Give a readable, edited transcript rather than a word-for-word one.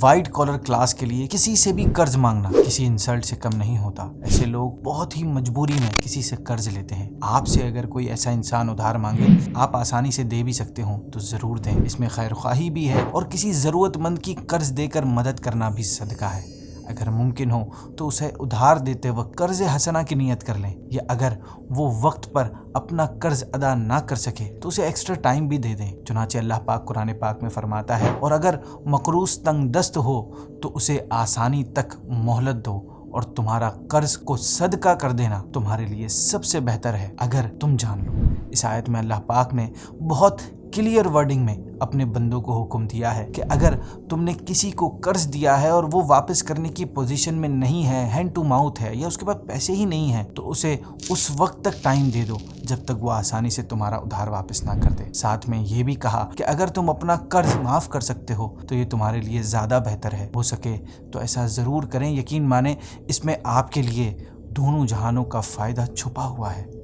White collar class के लिए किसी से भी कर्ज मांगना किसी इंसल्ट से कम नहीं होता। ऐसे लोग बहुत ही मजबूरी में किसी से कर्ज लेते हैं। आपसे अगर कोई ऐसा इंसान उधार मांगे, आप आसानी से दे भी सकते हो तो जरूर दें। इसमें खैर ख्वाही भी है और किसी जरूरतमंद की कर्ज देकर मदद करना भी सदका है। अगर मुमकिन हो तो उसे उधार देते वक्त कर्ज हसना की नियत कर लें, या अगर वो वक्त पर अपना कर्ज अदा ना कर सके तो उसे एक्स्ट्रा टाइम भी दे दें। चुनांचे अल्लाह पाक कुरान पाक में फरमाता है, और अगर मकरूज तंग दस्त हो तो उसे आसानी तक मोहलत दो, और तुम्हारा कर्ज को सदका कर देना तुम्हारे लिए सबसे बेहतर है अगर तुम जान लो। इस आयत में अल्लाह पाक ने बहुत क्लियर वर्डिंग में अपने बंदों को हुक्म दिया है कि अगर तुमने किसी को कर्ज दिया है और वो वापस करने की पोजीशन में नहीं है, हैंड टू माउथ है, या उसके पास पैसे ही नहीं है, तो उसे उस वक्त तक टाइम दे दो जब तक वो आसानी से तुम्हारा उधार वापस ना कर दे। साथ में ये भी कहा कि अगर तुम अपना कर्ज माफ कर सकते हो तो ये तुम्हारे लिए ज़्यादा बेहतर है। हो सके तो ऐसा ज़रूर करें। यकीन माने इसमें आपके लिए दोनों जहानों का फ़ायदा छुपा हुआ है।